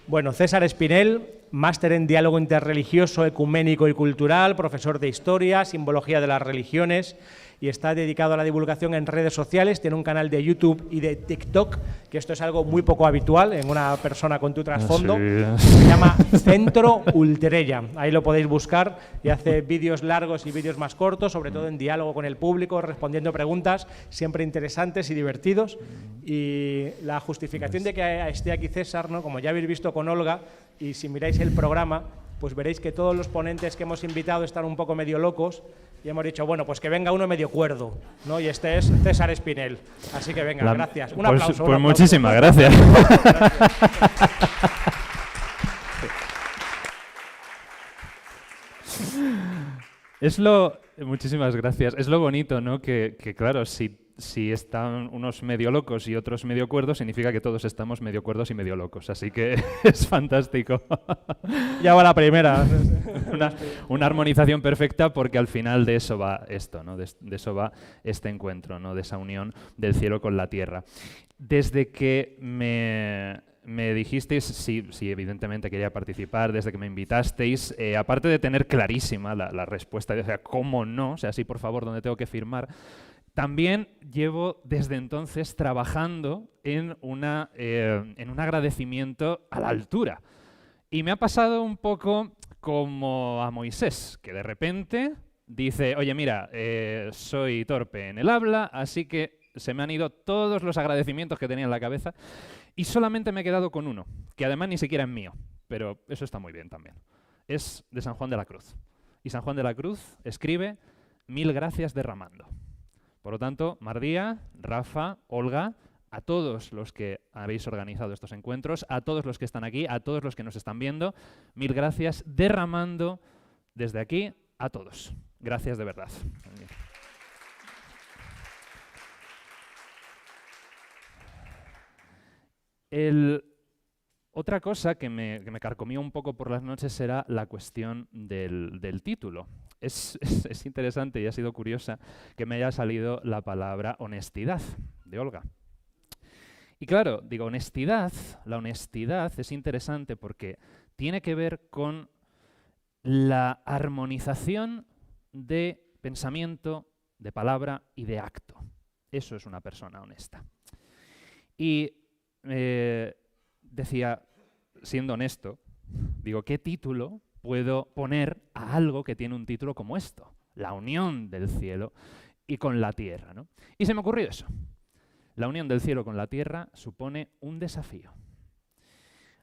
Bueno, César Espinel, máster en Diálogo Interreligioso, Ecuménico y Cultural, profesor de Historia, Simbología de las Religiones, y está dedicado a la divulgación en redes sociales. Tiene un canal de YouTube y de TikTok, que esto es algo muy poco habitual en una persona con tu trasfondo. Sí. Se llama Centro Ultrella. Ahí lo podéis buscar, y hace vídeos largos y vídeos más cortos, sobre todo en diálogo con el público, respondiendo preguntas siempre interesantes y divertidos. Y la justificación de que esté aquí César, ¿no? Como ya habéis visto con Olga, y si miráis el programa, pues veréis que todos los ponentes que hemos invitado están un poco medio locos, y hemos dicho, bueno, pues que venga uno medio cuerdo, ¿no? Y este es César Espinel. Así que venga, gracias. Un aplauso. Pues muchísimas gracias. Muchísimas gracias. Es lo bonito, ¿no? Que claro, si están unos medio locos y otros medio cuerdos, significa que todos estamos medio cuerdos y medio locos. Así que es fantástico. Ya va la primera. Una armonización perfecta, porque al final de eso va esto, ¿no? De eso va este encuentro, ¿no? De esa unión del cielo con la tierra. Desde que me dijisteis si evidentemente quería participar, desde que me invitasteis, aparte de tener clarísima la respuesta, o sea, cómo no, o sea, sí, por favor, ¿dónde tengo que firmar? También llevo desde entonces trabajando en un agradecimiento a la altura. Y me ha pasado un poco como a Moisés, que de repente dice, oye, mira, soy torpe en el habla, así que se me han ido todos los agradecimientos que tenía en la cabeza y solamente me he quedado con uno, que además ni siquiera es mío, pero eso está muy bien también. Es de San Juan de la Cruz. Y San Juan de la Cruz escribe, 1000 gracias derramando. Por lo tanto, Mardía, Rafa, Olga, a todos los que habéis organizado estos encuentros, a todos los que están aquí, a todos los que nos están viendo, 1000 gracias derramando desde aquí a todos. Gracias de verdad. Otra cosa que me carcomía un poco por las noches era la cuestión del título. Es interesante y ha sido curiosa que me haya salido la palabra honestidad de Olga. Y claro, digo, honestidad, la honestidad es interesante porque tiene que ver con la armonización de pensamiento, de palabra y de acto. Eso es una persona honesta. Y decía, siendo honesto, digo, ¿qué título puedo poner a algo que tiene un título como esto? La unión del cielo y con la tierra, ¿no? Y se me ocurrió eso. La unión del cielo con la tierra supone un desafío.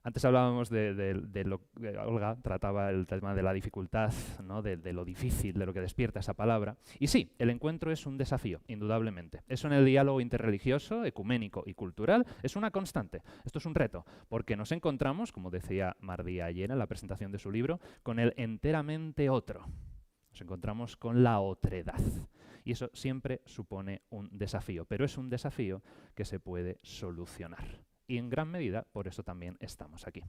Antes hablábamos Olga trataba el tema de la dificultad, ¿no? de lo difícil, de lo que despierta esa palabra. Y sí, el encuentro es un desafío, indudablemente. Eso en el diálogo interreligioso, ecuménico y cultural es una constante. Esto es un reto, porque nos encontramos, como decía Mardía ayer en la presentación de su libro, con el enteramente otro. Nos encontramos con la otredad. Y eso siempre supone un desafío, pero es un desafío que se puede solucionar. Y en gran medida, por eso también estamos aquí.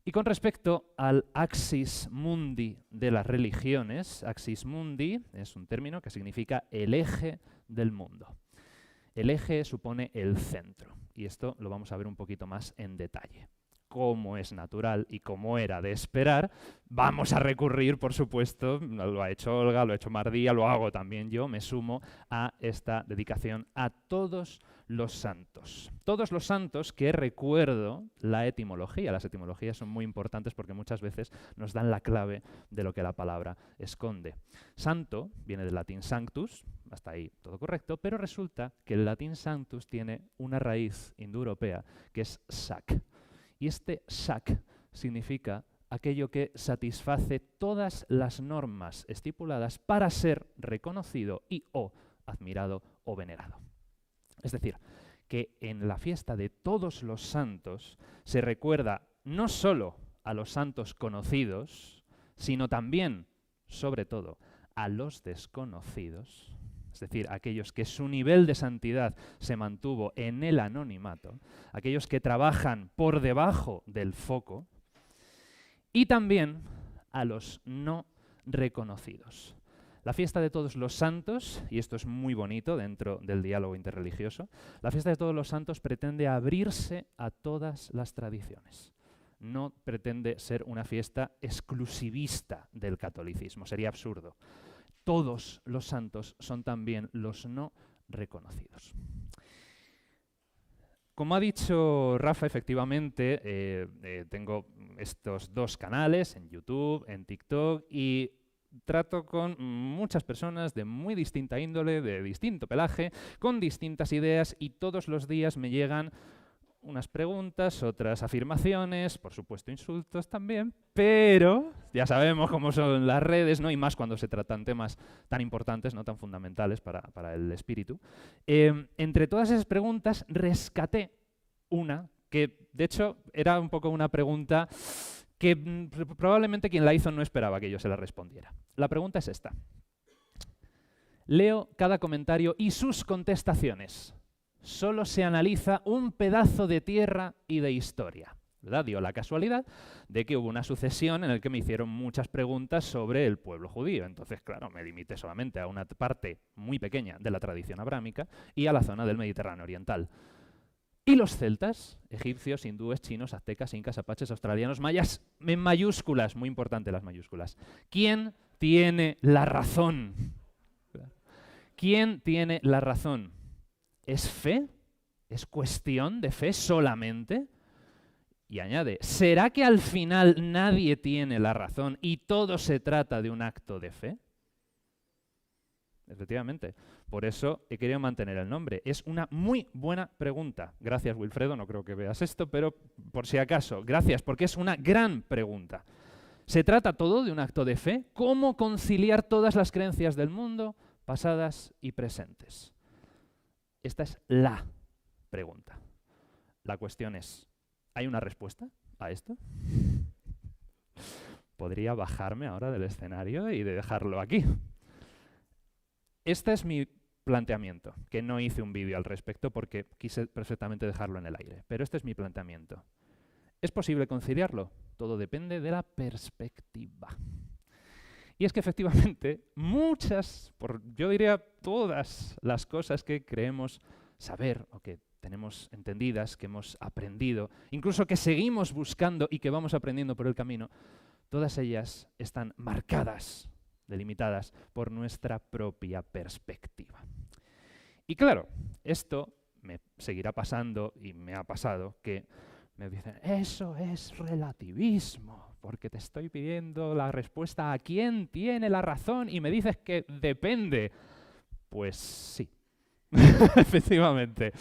Y con respecto al axis mundi de las religiones, axis mundi es un término que significa el eje del mundo. El eje supone el centro, y esto lo vamos a ver un poquito más en detalle. Como es natural y como era de esperar, vamos a recurrir, por supuesto, lo ha hecho Olga, lo ha hecho Mardía, lo hago también yo, me sumo a esta dedicación a todos los santos. Todos los santos que recuerdo la etimología. Las etimologías son muy importantes porque muchas veces nos dan la clave de lo que la palabra esconde. Santo viene del latín sanctus, hasta ahí todo correcto, pero resulta que el latín sanctus tiene una raíz indoeuropea que es sac. Y este sac significa aquello que satisface todas las normas estipuladas para ser reconocido y o admirado o venerado. Es decir, que en la fiesta de todos los santos se recuerda no solo a los santos conocidos, sino también, sobre todo, a los desconocidos, es decir, aquellos que su nivel de santidad se mantuvo en el anonimato, aquellos que trabajan por debajo del foco, y también a los no reconocidos. La fiesta de todos los santos, y esto es muy bonito dentro del diálogo interreligioso, la fiesta de todos los santos pretende abrirse a todas las tradiciones. no pretende ser una fiesta exclusivista del catolicismo, sería absurdo. Todos los santos son también los no reconocidos. Como ha dicho Rafa, efectivamente, tengo estos 2 canales en YouTube, en TikTok, y trato con muchas personas de muy distinta índole, de distinto pelaje, con distintas ideas, y todos los días me llegan unas preguntas, otras afirmaciones, por supuesto insultos también, pero ya sabemos cómo son las redes, ¿no? Y más cuando se tratan temas tan importantes, no tan fundamentales para el espíritu. Entre todas esas preguntas rescaté una que, de hecho, era un poco una pregunta que probablemente quien la hizo no esperaba que yo se la respondiera. La pregunta es esta. Leo cada comentario y sus contestaciones. Solo se analiza un pedazo de tierra y de historia, ¿verdad? Dio la casualidad de que hubo una sucesión en la que me hicieron muchas preguntas sobre el pueblo judío. Entonces, claro, me limité solamente a una parte muy pequeña de la tradición abrámica y a la zona del Mediterráneo oriental. ¿Y los celtas? Egipcios, hindúes, chinos, aztecas, incas, apaches, australianos, mayas, en mayúsculas, muy importante las mayúsculas. ¿Quién tiene la razón? ¿Quién tiene la razón? ¿Es fe? ¿Es cuestión de fe solamente? Y añade, ¿será que al final nadie tiene la razón y todo se trata de un acto de fe? Efectivamente. Por eso he querido mantener el nombre. Es una muy buena pregunta. Gracias, Wilfredo. No creo que veas esto, pero por si acaso, gracias, porque es una gran pregunta. ¿Se trata todo de un acto de fe? ¿Cómo conciliar todas las creencias del mundo, pasadas y presentes? Esta es la pregunta. La cuestión es, ¿hay una respuesta a esto? Podría bajarme ahora del escenario y dejarlo aquí. Este es mi planteamiento, que no hice un vídeo al respecto porque quise perfectamente dejarlo en el aire, pero este es mi planteamiento. ¿Es posible conciliarlo? Todo depende de la perspectiva. Y es que efectivamente yo diría todas las cosas que creemos saber o que tenemos entendidas, que hemos aprendido, incluso que seguimos buscando y que vamos aprendiendo por el camino, todas ellas están marcadas, delimitadas por nuestra propia perspectiva. Y claro, esto me seguirá pasando y me ha pasado que me dicen, eso es relativismo, porque te estoy pidiendo la respuesta a quién tiene la razón y me dices que depende. Pues sí, efectivamente,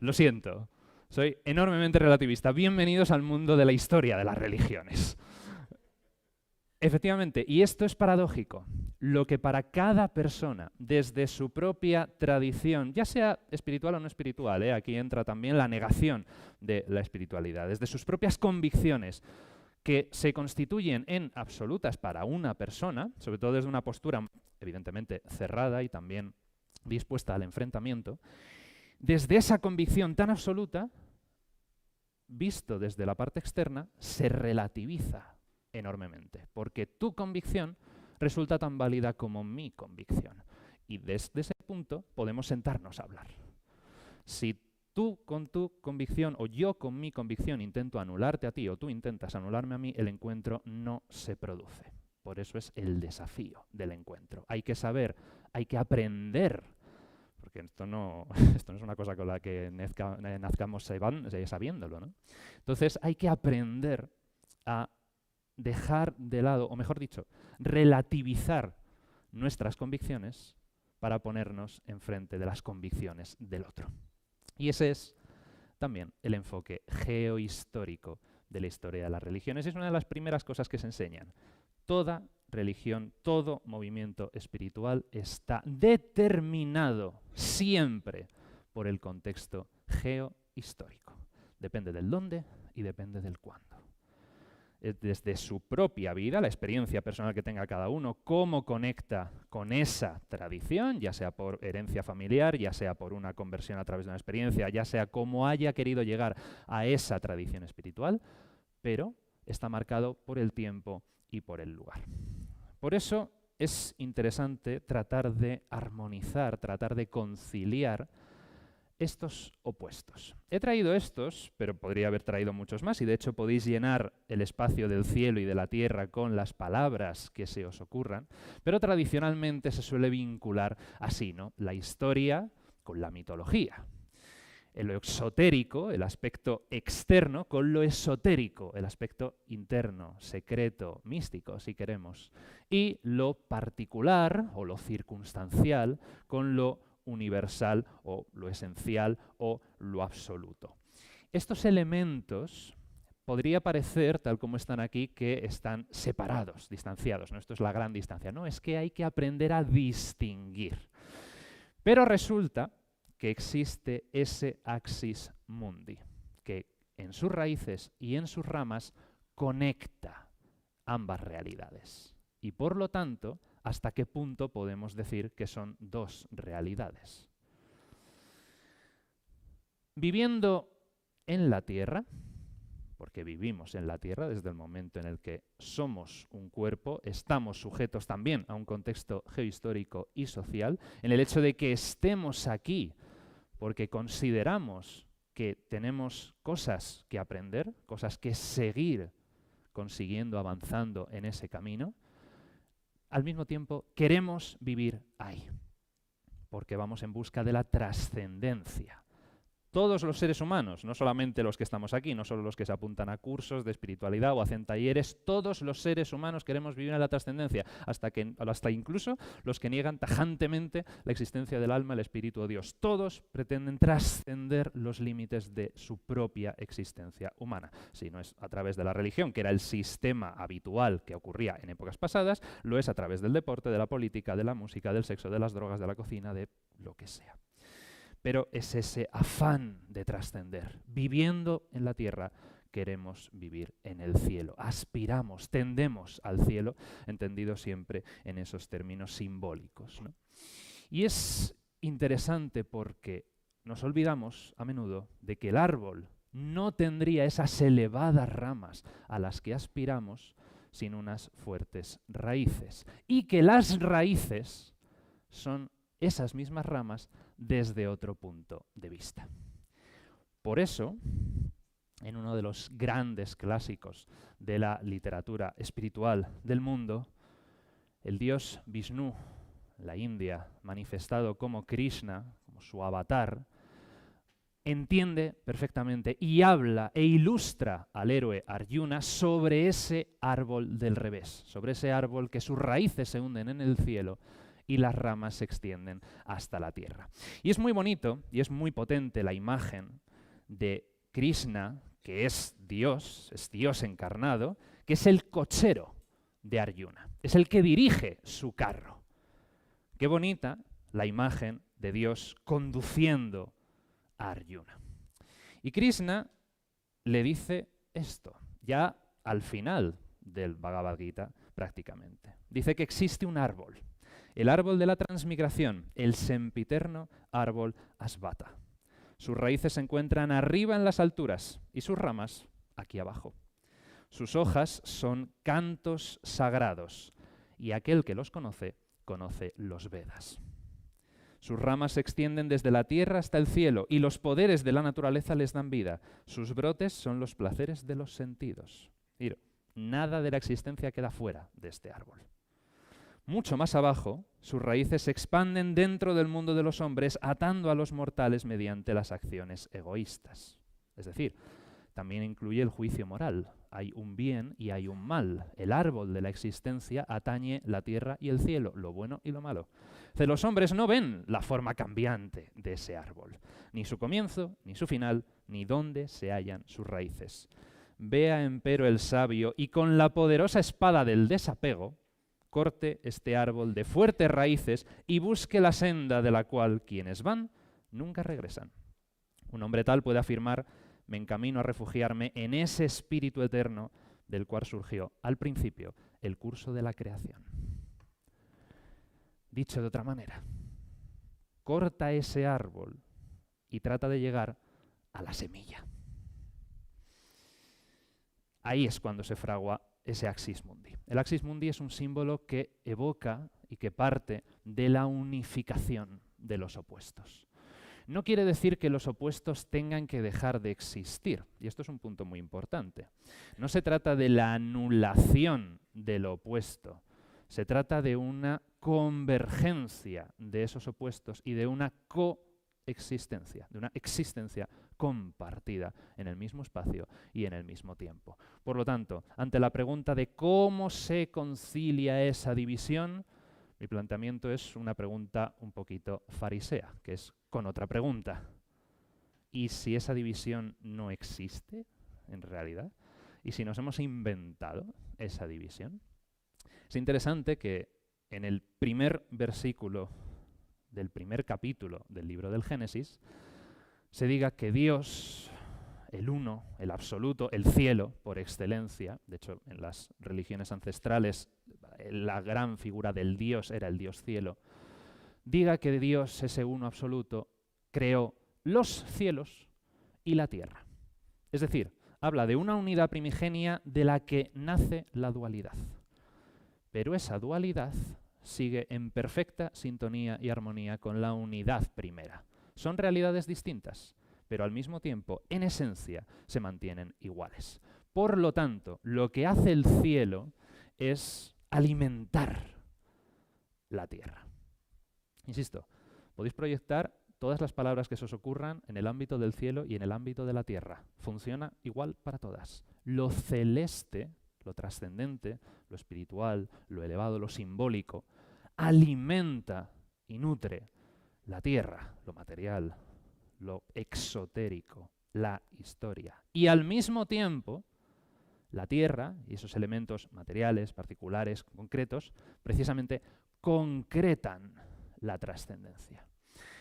lo siento, soy enormemente relativista. Bienvenidos al mundo de la historia de las religiones. Efectivamente, y esto es paradójico, lo que para cada persona, desde su propia tradición, ya sea espiritual o no espiritual, aquí entra también la negación de la espiritualidad, desde sus propias convicciones, que se constituyen en absolutas para una persona, sobre todo desde una postura evidentemente cerrada y también dispuesta al enfrentamiento, desde esa convicción tan absoluta, visto desde la parte externa, se relativiza enormemente, porque tu convicción resulta tan válida como mi convicción. Y desde ese punto podemos sentarnos a hablar. Si tú con tu convicción o yo con mi convicción intento anularte a ti o tú intentas anularme a mí, el encuentro no se produce. Por eso es el desafío del encuentro. Hay que saber, hay que aprender, porque esto no es una cosa con la que nazcamos sabiéndolo, ¿no? Entonces hay que aprender a dejar de lado, o mejor dicho, relativizar nuestras convicciones para ponernos enfrente de las convicciones del otro. Y ese es también el enfoque geohistórico de la historia de las religiones. Es una de las primeras cosas que se enseñan. Toda religión, todo movimiento espiritual está determinado siempre por el contexto geohistórico. Depende del dónde y depende del cuándo. Desde su propia vida, la experiencia personal que tenga cada uno, cómo conecta con esa tradición, ya sea por herencia familiar, ya sea por una conversión a través de una experiencia, ya sea cómo haya querido llegar a esa tradición espiritual, pero está marcado por el tiempo y por el lugar. Por eso es interesante tratar de armonizar, tratar de conciliar estos opuestos. He traído estos, pero podría haber traído muchos más, y de hecho podéis llenar el espacio del cielo y de la tierra con las palabras que se os ocurran, pero tradicionalmente se suele vincular así, ¿no? La historia con la mitología. Lo exotérico, el aspecto externo, con lo esotérico, el aspecto interno, secreto, místico, si queremos, y lo particular o lo circunstancial con lo universal o lo esencial o lo absoluto. Estos elementos podría parecer, tal como están aquí, que están separados, distanciados, ¿no? Esto es la gran distancia. No, es que hay que aprender a distinguir. Pero resulta que existe ese axis mundi, que en sus raíces y en sus ramas conecta ambas realidades. Y por lo tanto, ¿hasta qué punto podemos decir que son dos realidades? Viviendo en la Tierra, porque vivimos en la Tierra desde el momento en el que somos un cuerpo, estamos sujetos también a un contexto geohistórico y social, en el hecho de que estemos aquí porque consideramos que tenemos cosas que aprender, cosas que seguir consiguiendo, avanzando en ese camino, al mismo tiempo queremos vivir ahí, porque vamos en busca de la trascendencia. Todos los seres humanos, no solamente los que estamos aquí, no solo los que se apuntan a cursos de espiritualidad o hacen talleres, todos los seres humanos queremos vivir en la trascendencia, hasta incluso los que niegan tajantemente la existencia del alma, el espíritu o Dios. Todos pretenden trascender los límites de su propia existencia humana. Si no es a través de la religión, que era el sistema habitual que ocurría en épocas pasadas, lo es a través del deporte, de la política, de la música, del sexo, de las drogas, de la cocina, de lo que sea. Pero es ese afán de trascender. Viviendo en la tierra, queremos vivir en el cielo. Aspiramos, tendemos al cielo, entendido siempre en esos términos simbólicos, ¿no? Y es interesante porque nos olvidamos a menudo de que el árbol no tendría esas elevadas ramas a las que aspiramos sin unas fuertes raíces. Y que las raíces son esas mismas ramas desde otro punto de vista. Por eso, en uno de los grandes clásicos de la literatura espiritual del mundo, el dios Vishnu, la India, manifestado como Krishna, como su avatar, entiende perfectamente y habla e ilustra al héroe Arjuna sobre ese árbol del revés, sobre ese árbol que sus raíces se hunden en el cielo y las ramas se extienden hasta la tierra. Y es muy bonito y es muy potente la imagen de Krishna, que es Dios encarnado, que es el cochero de Arjuna, es el que dirige su carro. Qué bonita la imagen de Dios conduciendo a Arjuna. Y Krishna le dice esto, ya al final del Bhagavad Gita prácticamente. Dice que existe un árbol, el árbol de la transmigración, el sempiterno árbol Asvata. Sus raíces se encuentran arriba en las alturas y sus ramas aquí abajo. Sus hojas son cantos sagrados y aquel que los conoce, conoce los Vedas. Sus ramas se extienden desde la tierra hasta el cielo y los poderes de la naturaleza les dan vida. Sus brotes son los placeres de los sentidos. Mira, nada de la existencia queda fuera de este árbol. Mucho más abajo, sus raíces se expanden dentro del mundo de los hombres, atando a los mortales mediante las acciones egoístas. Es decir, también incluye el juicio moral. Hay un bien y hay un mal. El árbol de la existencia atañe la tierra y el cielo, lo bueno y lo malo. Los hombres no ven la forma cambiante de ese árbol, ni su comienzo, ni su final, ni dónde se hallan sus raíces. Vea empero el sabio y con la poderosa espada del desapego, corte este árbol de fuertes raíces y busque la senda de la cual quienes van nunca regresan. Un hombre tal puede afirmar: me encamino a refugiarme en ese espíritu eterno del cual surgió al principio el curso de la creación. Dicho de otra manera, corta ese árbol y trata de llegar a la semilla. Ahí es cuando se fragua ese axis mundi. El axis mundi es un símbolo que evoca y que parte de la unificación de los opuestos. no quiere decir que los opuestos tengan que dejar de existir. Y esto es un punto muy importante. No se trata de la anulación del opuesto. Se trata de una convergencia de esos opuestos y de una coexistencia, de una existencia compartida en el mismo espacio y en el mismo tiempo. Por lo tanto, ante la pregunta de cómo se concilia esa división, mi planteamiento es una pregunta un poquito farisea, que es con otra pregunta. ¿Y si esa división no existe en realidad? ¿Y si nos hemos inventado esa división? Es interesante que en el primer versículo del primer capítulo del libro del Génesis se diga que Dios, el uno, el absoluto, el cielo por excelencia, de hecho en las religiones ancestrales la gran figura del Dios era el Dios cielo, diga que Dios, ese uno absoluto, creó los cielos y la tierra. Es decir, habla de una unidad primigenia de la que nace la dualidad. Pero esa dualidad sigue en perfecta sintonía y armonía con la unidad primera. Son realidades distintas, pero al mismo tiempo, en esencia, se mantienen iguales. Por lo tanto, lo que hace el cielo es alimentar la tierra. Insisto, podéis proyectar todas las palabras que se os ocurran en el ámbito del cielo y en el ámbito de la tierra. Funciona igual para todas. Lo celeste, lo trascendente, lo espiritual, lo elevado, lo simbólico, alimenta y nutre la tierra, lo material, lo exotérico, la historia. Y al mismo tiempo, la tierra y esos elementos materiales, particulares, concretos, precisamente concretan la trascendencia.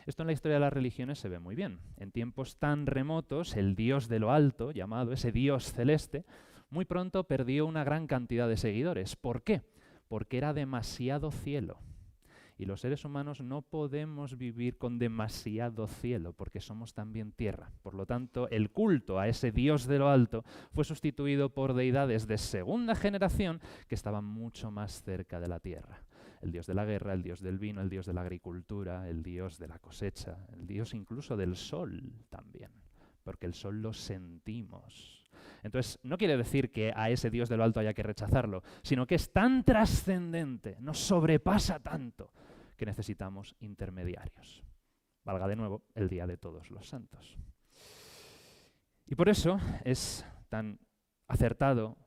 Esto en la historia de las religiones se ve muy bien. En tiempos tan remotos, el Dios de lo alto, llamado ese Dios celeste, muy pronto perdió una gran cantidad de seguidores. ¿Por qué? Porque era demasiado cielo. Y los seres humanos no podemos vivir con demasiado cielo porque somos también tierra. Por lo tanto, el culto a ese Dios de lo alto fue sustituido por deidades de segunda generación que estaban mucho más cerca de la tierra. El Dios de la guerra, el Dios del vino, el Dios de la agricultura, el Dios de la cosecha, el Dios incluso del sol también, porque el sol lo sentimos. Entonces, no quiere decir que a ese Dios de lo alto haya que rechazarlo, sino que es tan trascendente, nos sobrepasa tanto, que necesitamos intermediarios. Valga de nuevo el Día de Todos los Santos. Y por eso es tan acertado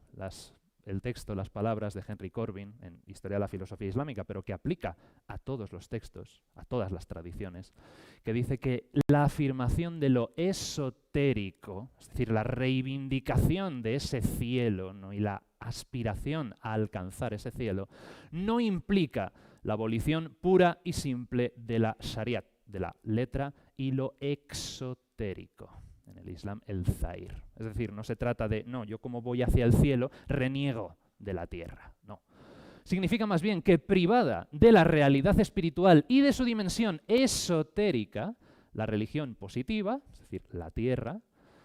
el texto, las palabras de Henry Corbin en Historia de la Filosofía Islámica, pero que aplica a todos los textos, a todas las tradiciones, que dice que la afirmación de lo esotérico, es decir, la reivindicación de ese cielo, ¿no?, y la aspiración a alcanzar ese cielo, no implica la abolición pura y simple de la Shariat, de la letra, y lo exotérico. En el Islam, el zahir. Es decir, no se trata de, no, yo como voy hacia el cielo, reniego de la tierra. No. Significa más bien que privada de la realidad espiritual y de su dimensión esotérica, la religión positiva, es decir, la tierra,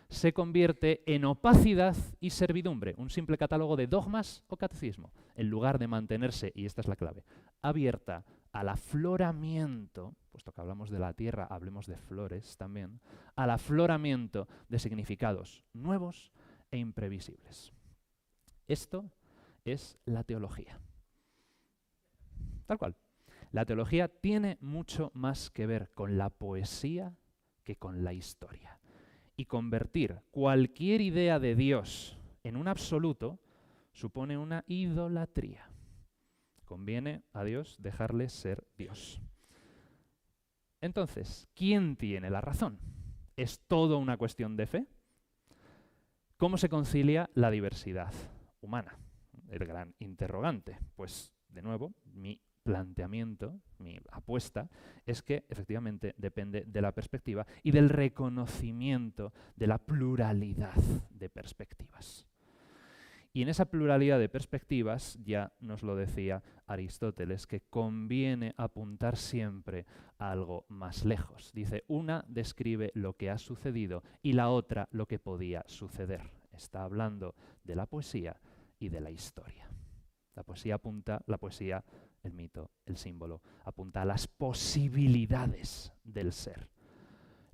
se convierte en opacidad y servidumbre, un simple catálogo de dogmas o catecismo, en lugar de mantenerse, y esta es la clave, abierta al afloramiento, puesto que hablamos de la tierra, hablemos de flores también, al afloramiento de significados nuevos e imprevisibles. Esto es la teología. Tal cual. La teología tiene mucho más que ver con la poesía que con la historia. Y convertir cualquier idea de Dios en un absoluto supone una idolatría. Conviene a Dios dejarle ser Dios. Entonces, ¿quién tiene la razón? ¿Es todo una cuestión de fe? ¿Cómo se concilia la diversidad humana? El gran interrogante. Pues, de nuevo, mi planteamiento, mi apuesta, es que efectivamente depende de la perspectiva y del reconocimiento de la pluralidad de perspectivas. Y en esa pluralidad de perspectivas, ya nos lo decía Aristóteles, que conviene apuntar siempre a algo más lejos. Dice, una describe lo que ha sucedido y la otra lo que podía suceder. Está hablando de la poesía y de la historia. La poesía apunta, el mito, el símbolo, apunta a las posibilidades del ser.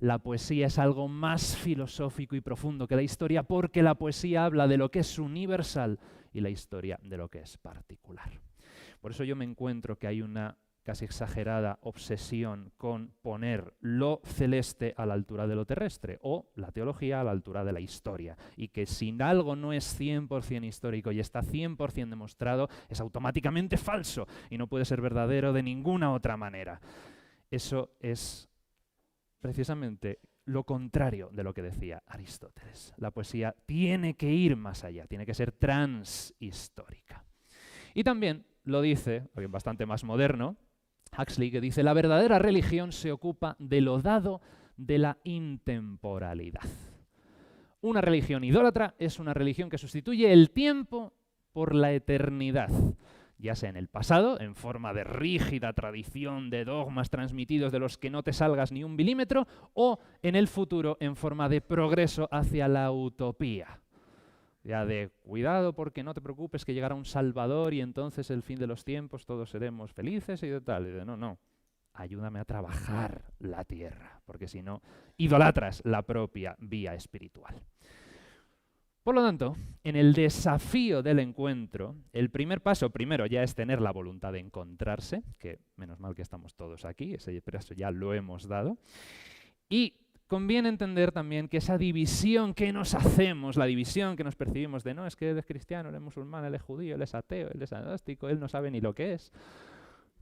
la poesía es algo más filosófico y profundo que la historia, porque la poesía habla de lo que es universal y la historia de lo que es particular. Por eso yo me encuentro que hay una casi exagerada obsesión con poner lo celeste a la altura de lo terrestre o la teología a la altura de la historia, y que si algo no es 100% histórico y está 100% demostrado, es automáticamente falso y no puede ser verdadero de ninguna otra manera. Eso es precisamente lo contrario de lo que decía Aristóteles. La poesía tiene que ir más allá, tiene que ser transhistórica. Y también lo dice, alguien bastante más moderno, Huxley, que dice: la verdadera religión se ocupa de lo dado de la intemporalidad. Una religión idólatra es una religión que sustituye el tiempo por la eternidad, ya sea en el pasado, en forma de rígida tradición de dogmas transmitidos de los que no te salgas ni un milímetro, o en el futuro en forma de progreso hacia la utopía. Ya de cuidado porque no te preocupes que llegará un Salvador y entonces el fin de los tiempos todos seremos felices y de tal. Y de no, ayúdame a trabajar la tierra, porque si no, idolatras la propia vía espiritual. Por lo tanto, en el desafío del encuentro, el primer paso primero ya es tener la voluntad de encontrarse, que menos mal que estamos todos aquí, pero eso ya lo hemos dado. Y conviene entender también que esa división que nos hacemos, la división que nos percibimos de no, es que él es cristiano, él es musulmán, él es judío, él es ateo, él es agnóstico, él no sabe ni lo que es.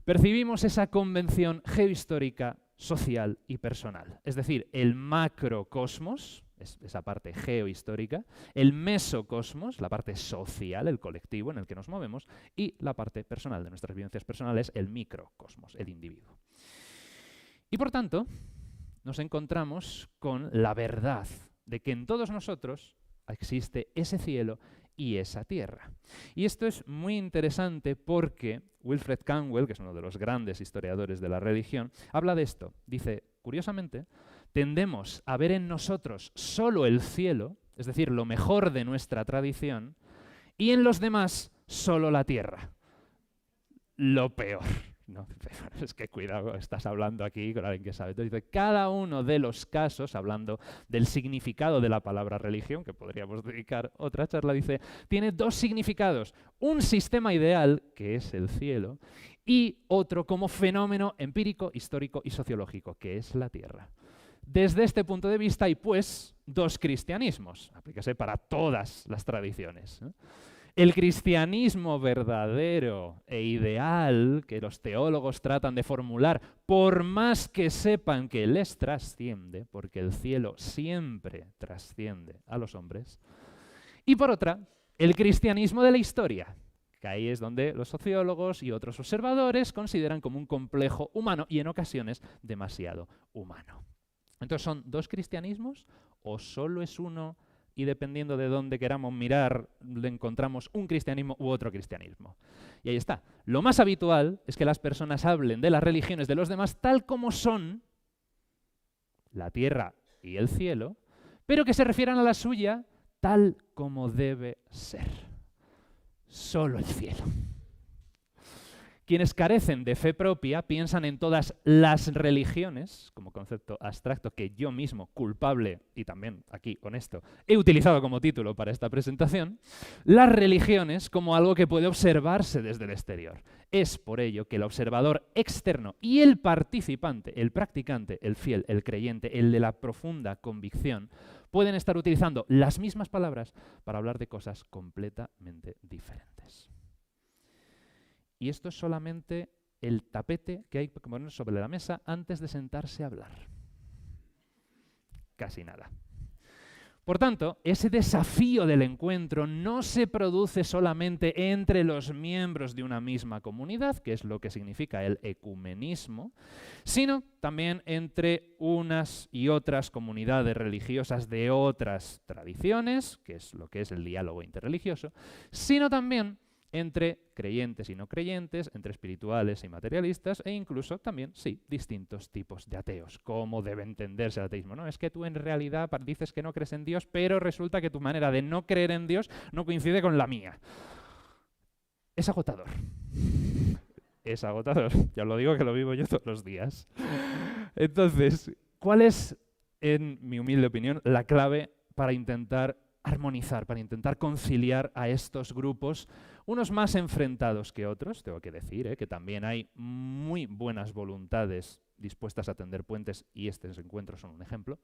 Percibimos esa convención geohistórica, social y personal. Es decir, el macrocosmos, esa parte geohistórica, el mesocosmos, la parte social, el colectivo en el que nos movemos, y la parte personal de nuestras vivencias personales, el microcosmos, el individuo. Y por tanto, nos encontramos con la verdad de que en todos nosotros existe ese cielo y esa tierra. Y esto es muy interesante porque Wilfred Campbell, que es uno de los grandes historiadores de la religión, habla de esto. Dice, curiosamente, tendemos a ver en nosotros solo el cielo, es decir, lo mejor de nuestra tradición, y en los demás solo la tierra, lo peor. No, es que cuidado, estás hablando aquí con alguien que sabe. Entonces dice, cada uno de los casos, hablando del significado de la palabra religión, que podríamos dedicar otra charla, dice, tiene dos significados. Un sistema ideal, que es el cielo, y otro como fenómeno empírico, histórico y sociológico, que es la tierra. Desde este punto de vista hay, pues, dos cristianismos. Aplíquese para todas las tradiciones, ¿no? El cristianismo verdadero e ideal que los teólogos tratan de formular, por más que sepan que les trasciende, porque el cielo siempre trasciende a los hombres. Y por otra, el cristianismo de la historia, que ahí es donde los sociólogos y otros observadores consideran como un complejo humano y en ocasiones demasiado humano. Entonces, ¿son dos cristianismos o solo es uno? Y dependiendo de dónde queramos mirar, le encontramos un cristianismo u otro cristianismo. Y ahí está. Lo más habitual es que las personas hablen de las religiones de los demás tal como son, la tierra y el cielo, pero que se refieran a la suya tal como debe ser. Solo el cielo. Quienes carecen de fe propia piensan en todas las religiones, como concepto abstracto que yo mismo, culpable, y también aquí honesto, he utilizado como título para esta presentación, las religiones como algo que puede observarse desde el exterior. Es por ello que el observador externo y el participante, el practicante, el fiel, el creyente, el de la profunda convicción, pueden estar utilizando las mismas palabras para hablar de cosas completamente diferentes. Y esto es solamente el tapete que hay que poner sobre la mesa antes de sentarse a hablar. Casi nada. Por tanto, ese desafío del encuentro no se produce solamente entre los miembros de una misma comunidad, que es lo que significa el ecumenismo, sino también entre unas y otras comunidades religiosas de otras tradiciones, que es lo que es el diálogo interreligioso, sino también entre creyentes y no creyentes, entre espirituales y materialistas, e incluso también, sí, distintos tipos de ateos. ¿Cómo debe entenderse el ateísmo? No, es que tú en realidad dices que no crees en Dios, pero resulta que tu manera de no creer en Dios no coincide con la mía. Es agotador. Es agotador. Ya lo digo que lo vivo yo todos los días. Entonces, ¿cuál es en mi humilde opinión, la clave para intentar armonizar, para intentar conciliar a estos grupos, unos más enfrentados que otros, tengo que decir, que también hay muy buenas voluntades dispuestas a tender puentes y estos encuentros son un ejemplo.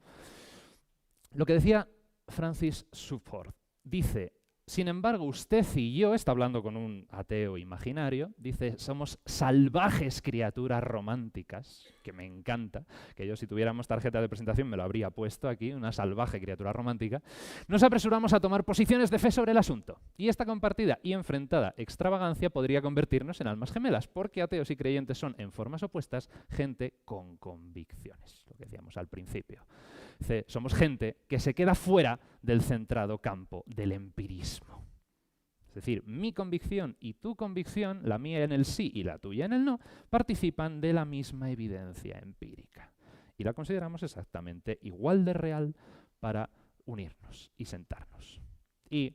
Lo que decía Francis Suffolk, dice: sin embargo, usted y yo, está hablando con un ateo imaginario, dice, somos salvajes criaturas románticas, que me encanta, que yo si tuviéramos tarjeta de presentación me lo habría puesto aquí, una salvaje criatura romántica, nos apresuramos a tomar posiciones de fe sobre el asunto. Y esta compartida y enfrentada extravagancia podría convertirnos en almas gemelas, porque ateos y creyentes son, en formas opuestas, gente con convicciones, lo que decíamos al principio. Dice, somos gente que se queda fuera del centrado campo del empirismo. Es decir, mi convicción y tu convicción, la mía en el sí y la tuya en el no, participan de la misma evidencia empírica. Y la consideramos exactamente igual de real para unirnos y sentarnos. Y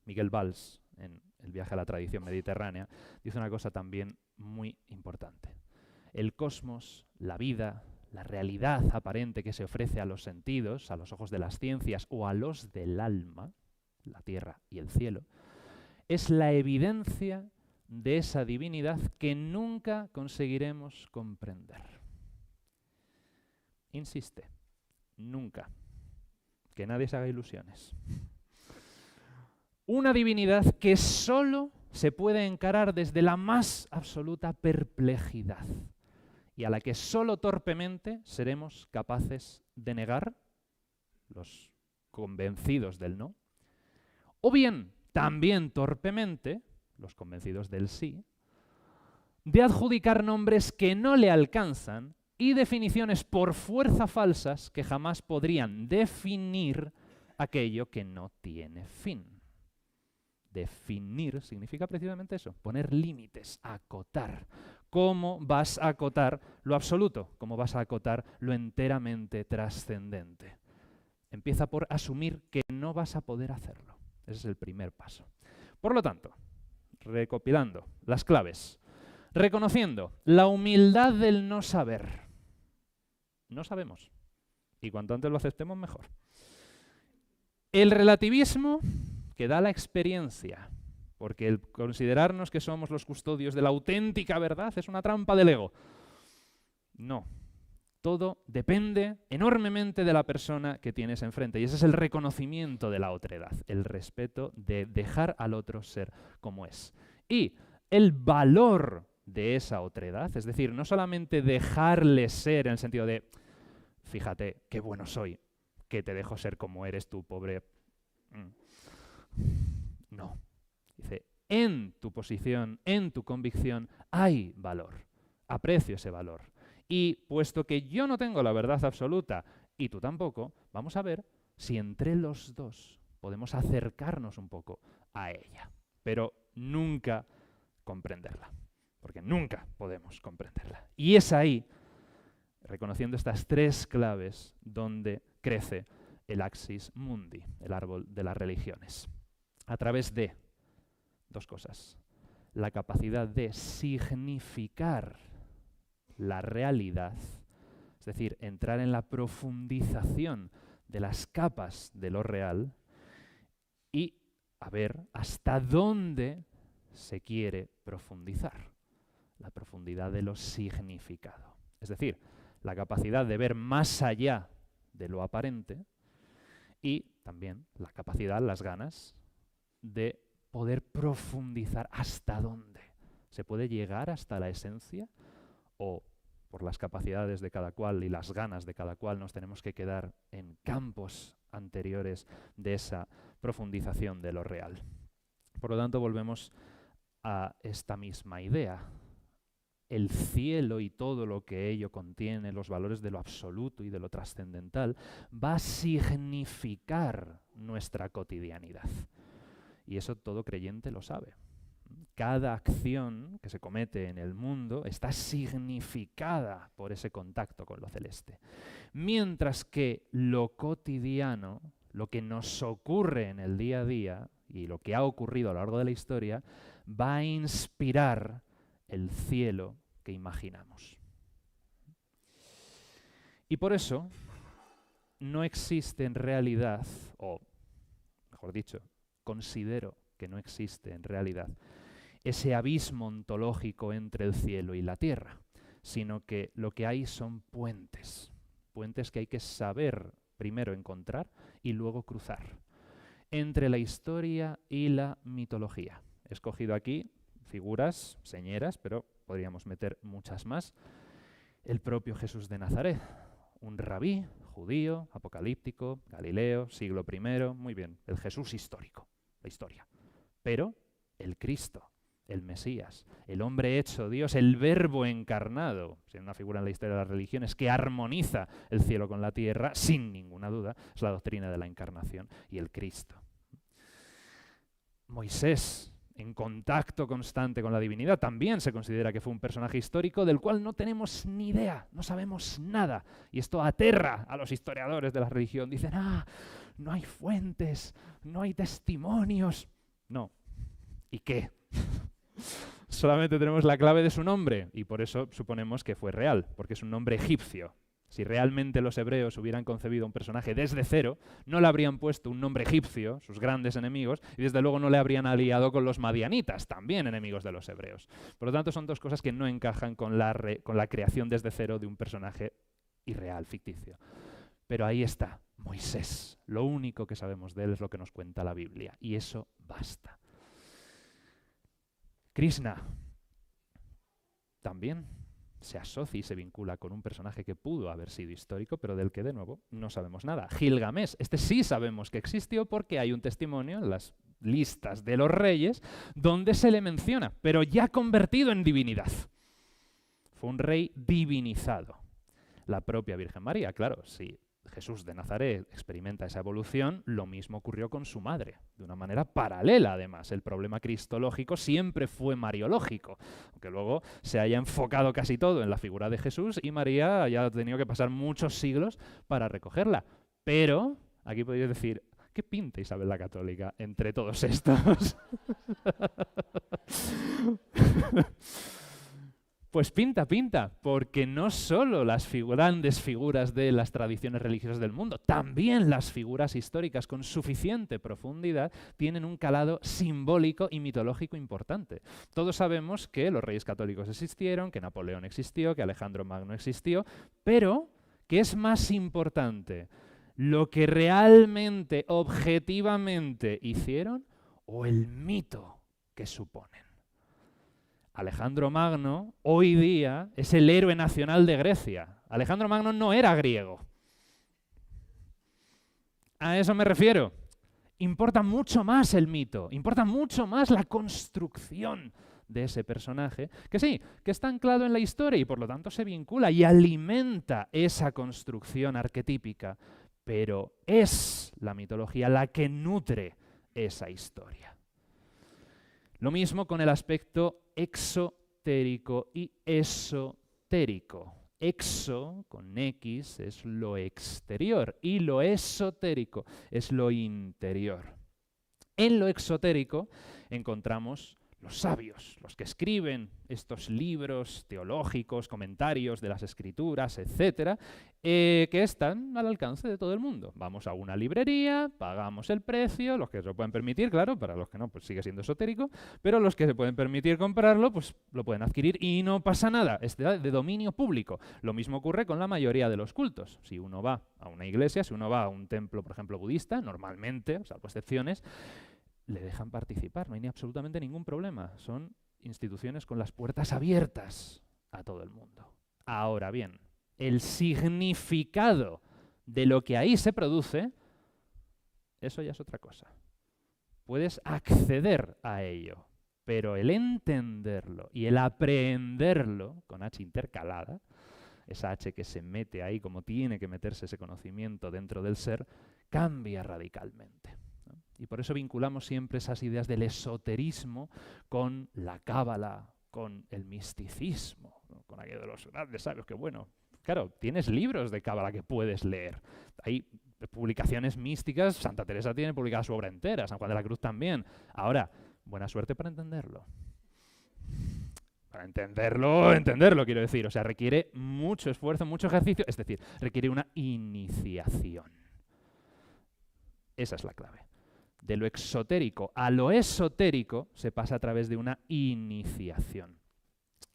Miguel Valls, en El viaje a la tradición mediterránea, dice una cosa también muy importante. El cosmos, la vida, la realidad aparente que se ofrece a los sentidos, a los ojos de las ciencias o a los del alma, la tierra y el cielo, es la evidencia de esa divinidad que nunca conseguiremos comprender. Insiste, nunca. Que nadie se haga ilusiones. Una divinidad que solo se puede encarar desde la más absoluta perplejidad y a la que solo torpemente seremos capaces de negar, los convencidos del no, o bien también torpemente, los convencidos del sí, de adjudicar nombres que no le alcanzan y definiciones por fuerza falsas que jamás podrían definir aquello que no tiene fin. Definir significa precisamente eso, poner límites, acotar. ¿Cómo vas a acotar lo absoluto? ¿Cómo vas a acotar lo enteramente trascendente? Empieza por asumir que no vas a poder hacerlo. Ese es el primer paso. Por lo tanto, recopilando las claves, reconociendo la humildad del no saber. No sabemos. Y cuanto antes lo aceptemos, mejor. El relativismo que da la experiencia, porque el considerarnos que somos los custodios de la auténtica verdad es una trampa del ego. No. Todo depende enormemente de la persona que tienes enfrente. Y ese es el reconocimiento de la otredad, el respeto de dejar al otro ser como es. Y el valor de esa otredad, es decir, no solamente dejarle ser en el sentido de, fíjate, qué bueno soy, que te dejo ser como eres tú, pobre. No. Dice, en tu posición, en tu convicción, hay valor. Aprecio ese valor. Y puesto que yo no tengo la verdad absoluta y tú tampoco, vamos a ver si entre los dos podemos acercarnos un poco a ella, pero nunca comprenderla, porque nunca podemos comprenderla. Y es ahí, reconociendo estas tres claves, donde crece el axis mundi, el árbol de las religiones, a través de dos cosas: la capacidad de significar la realidad, es decir, entrar en la profundización de las capas de lo real y a ver hasta dónde se quiere profundizar, la profundidad de lo significado. Es decir, la capacidad de ver más allá de lo aparente y también la capacidad, las ganas de poder profundizar hasta dónde. ¿Se puede llegar hasta la esencia? ¿O por las capacidades de cada cual y las ganas de cada cual nos tenemos que quedar en campos anteriores de esa profundización de lo real? Por lo tanto, volvemos a esta misma idea. El cielo y todo lo que ello contiene, los valores de lo absoluto y de lo trascendental, va a significar nuestra cotidianidad. Y eso todo creyente lo sabe. Cada acción que se comete en el mundo está significada por ese contacto con lo celeste. Mientras que lo cotidiano, lo que nos ocurre en el día a día y lo que ha ocurrido a lo largo de la historia, va a inspirar el cielo que imaginamos. Y por eso, no existe en realidad, o mejor dicho, considero que no existe en realidad ese abismo ontológico entre el cielo y la tierra, sino que lo que hay son puentes que hay que saber primero encontrar y luego cruzar entre la historia y la mitología. He escogido aquí figuras señeras, pero podríamos meter muchas más. El propio Jesús de Nazaret, un rabí judío, apocalíptico, Galileo, siglo I, muy bien, el Jesús histórico, la historia. Pero el Cristo, el Mesías, el hombre hecho Dios, el Verbo encarnado, siendo una figura en la historia de las religiones que armoniza el cielo con la tierra, sin ninguna duda, es la doctrina de la encarnación y el Cristo. Moisés, en contacto constante con la divinidad, también se considera que fue un personaje histórico del cual no tenemos ni idea, no sabemos nada. Y esto aterra a los historiadores de la religión. Dicen, no hay fuentes, no hay testimonios. No. ¿Y qué? Solamente tenemos la clave de su nombre y por eso suponemos que fue real, porque es un nombre egipcio. Si realmente los hebreos hubieran concebido un personaje desde cero, no le habrían puesto un nombre egipcio, sus grandes enemigos, y desde luego no le habrían aliado con los madianitas, también enemigos de los hebreos. Por lo tanto, son dos cosas que no encajan con la creación desde cero de un personaje irreal, ficticio. Pero ahí está, Moisés. Lo único que sabemos de él es lo que nos cuenta la Biblia, y eso basta. Krishna también se asocia y se vincula con un personaje que pudo haber sido histórico, pero del que, de nuevo, no sabemos nada. Gilgamesh, este sí sabemos que existió porque hay un testimonio en las listas de los reyes donde se le menciona, pero ya convertido en divinidad. Fue un rey divinizado. La propia Virgen María, claro, sí. Jesús de Nazaret experimenta esa evolución, lo mismo ocurrió con su madre, de una manera paralela además. El problema cristológico siempre fue mariológico, aunque luego se haya enfocado casi todo en la figura de Jesús y María haya tenido que pasar muchos siglos para recogerla. Pero, aquí podéis decir, ¿qué pinta Isabel la Católica entre todos estos? Pues pinta, porque no solo las grandes figuras de las tradiciones religiosas del mundo, también las figuras históricas con suficiente profundidad tienen un calado simbólico y mitológico importante. Todos sabemos que los reyes católicos existieron, que Napoleón existió, que Alejandro Magno existió, pero ¿qué es más importante? ¿Lo que realmente, objetivamente hicieron o el mito que suponen? Alejandro Magno, hoy día, es el héroe nacional de Grecia. Alejandro Magno no era griego. A eso me refiero. Importa mucho más el mito, importa mucho más la construcción de ese personaje, que sí, que está anclado en la historia y por lo tanto se vincula y alimenta esa construcción arquetípica, pero es la mitología la que nutre esa historia. Lo mismo con el aspecto exotérico y esotérico. Exo, con X, es lo exterior y lo esotérico es lo interior. En lo exotérico encontramos los sabios, los que escriben estos libros teológicos, comentarios de las escrituras, etcétera, que están al alcance de todo el mundo. Vamos a una librería, pagamos el precio, los que se lo pueden permitir, claro, para los que no, pues sigue siendo esotérico, pero los que se pueden permitir comprarlo, pues lo pueden adquirir y no pasa nada, es de dominio público. Lo mismo ocurre con la mayoría de los cultos. Si uno va a una iglesia, si uno va a un templo, por ejemplo, budista, normalmente, salvo excepciones, le dejan participar, no hay ni absolutamente ningún problema. Son instituciones con las puertas abiertas a todo el mundo. Ahora bien, el significado de lo que ahí se produce, eso ya es otra cosa. Puedes acceder a ello, pero el entenderlo y el aprehenderlo, con H intercalada, esa H que se mete ahí como tiene que meterse ese conocimiento dentro del ser, cambia radicalmente. Y por eso vinculamos siempre esas ideas del esoterismo con la cábala, con el misticismo, ¿no? Con aquello de los grandes sabios, que bueno, claro, tienes libros de cábala que puedes leer. Hay publicaciones místicas, Santa Teresa tiene publicada su obra entera, San Juan de la Cruz también. Ahora, buena suerte para entenderlo. Para entenderlo quiero decir, o sea, requiere mucho esfuerzo, mucho ejercicio, es decir, requiere una iniciación. Esa es la clave. De lo exotérico a lo esotérico se pasa a través de una iniciación.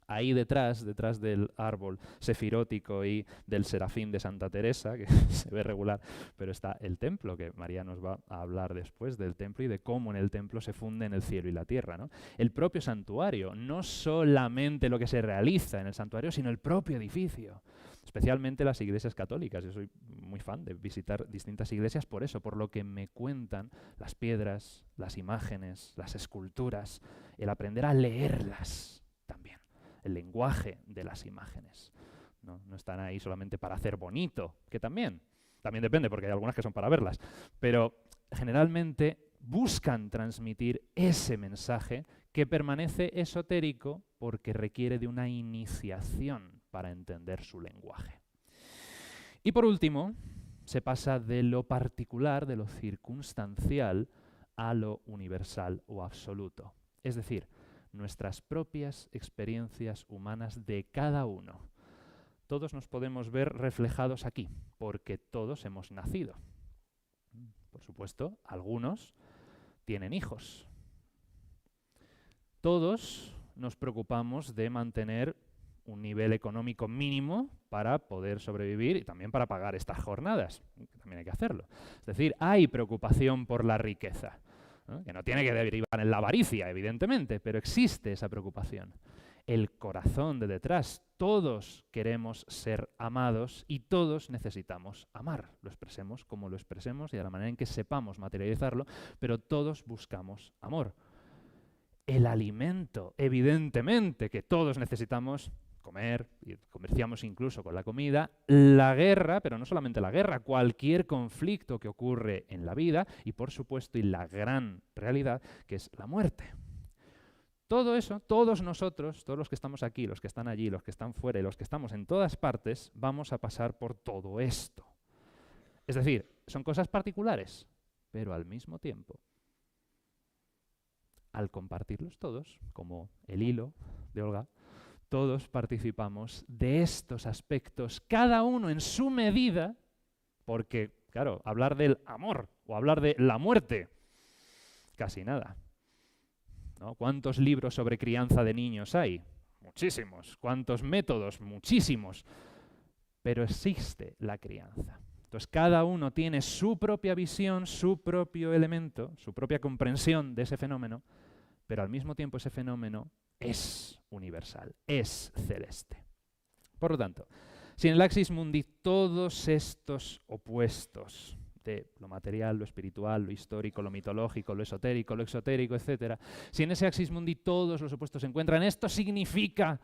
Ahí detrás del árbol sefirótico y del serafín de Santa Teresa, que se ve regular, pero está el templo, que María nos va a hablar después del templo y de cómo en el templo se funden el cielo y la tierra, ¿no? El propio santuario, no solamente lo que se realiza en el santuario, sino el propio edificio. Especialmente las iglesias católicas. Yo soy muy fan de visitar distintas iglesias por eso, por lo que me cuentan las piedras, las imágenes, las esculturas, el aprender a leerlas también. El lenguaje de las imágenes. No están ahí solamente para hacer bonito, que también depende, porque hay algunas que son para verlas, pero generalmente buscan transmitir ese mensaje que permanece esotérico porque requiere de una iniciación para entender su lenguaje. Y por último, se pasa de lo particular, de lo circunstancial, a lo universal o absoluto. Es decir, nuestras propias experiencias humanas de cada uno. Todos nos podemos ver reflejados aquí, porque todos hemos nacido. Por supuesto, algunos tienen hijos. Todos nos preocupamos de mantener un nivel económico mínimo para poder sobrevivir y también para pagar estas jornadas, que también hay que hacerlo. Es decir, hay preocupación por la riqueza, ¿no? Que no tiene que derivar en la avaricia, evidentemente, pero existe esa preocupación. El corazón de detrás, todos queremos ser amados y todos necesitamos amar. Lo expresemos como lo expresemos y de la manera en que sepamos materializarlo, pero todos buscamos amor. El alimento, evidentemente, que todos necesitamos comer, y comerciamos incluso con la comida, la guerra, pero no solamente la guerra, cualquier conflicto que ocurre en la vida y por supuesto y la gran realidad que es la muerte. Todo eso, todos nosotros, todos los que estamos aquí, los que están allí, los que están fuera y los que estamos en todas partes, vamos a pasar por todo esto. Es decir, son cosas particulares, pero al mismo tiempo, al compartirlos todos, como el hilo de Olga, todos participamos de estos aspectos, cada uno en su medida, porque, claro, hablar del amor o hablar de la muerte, casi nada, ¿no? ¿Cuántos libros sobre crianza de niños hay? Muchísimos. ¿Cuántos métodos? Muchísimos. Pero existe la crianza. Entonces, cada uno tiene su propia visión, su propio elemento, su propia comprensión de ese fenómeno, pero al mismo tiempo ese fenómeno es universal, es celeste. Por lo tanto, si en el Axis Mundi todos estos opuestos de lo material, lo espiritual, lo histórico, lo mitológico, lo exotérico, etc., si en ese Axis Mundi todos los opuestos se encuentran, esto significa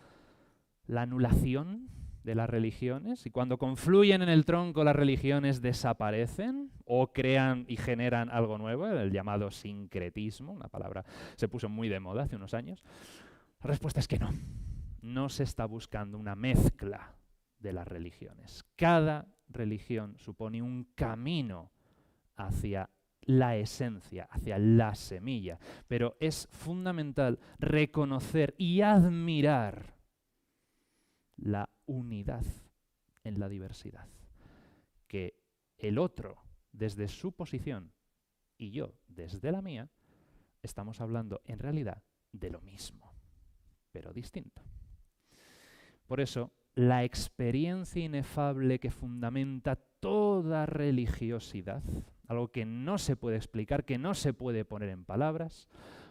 la anulación de las religiones, y cuando confluyen en el tronco las religiones desaparecen o crean y generan algo nuevo, el llamado sincretismo, una palabra que se puso muy de moda hace unos años. La respuesta es que no. No se está buscando una mezcla de las religiones. Cada religión supone un camino hacia la esencia, hacia la semilla, pero es fundamental reconocer y admirar la unidad en la diversidad, que el otro desde su posición y yo desde la mía estamos hablando en realidad de lo mismo, pero distinto. Por eso, la experiencia inefable que fundamenta toda religiosidad, algo que no se puede explicar, que no se puede poner en palabras,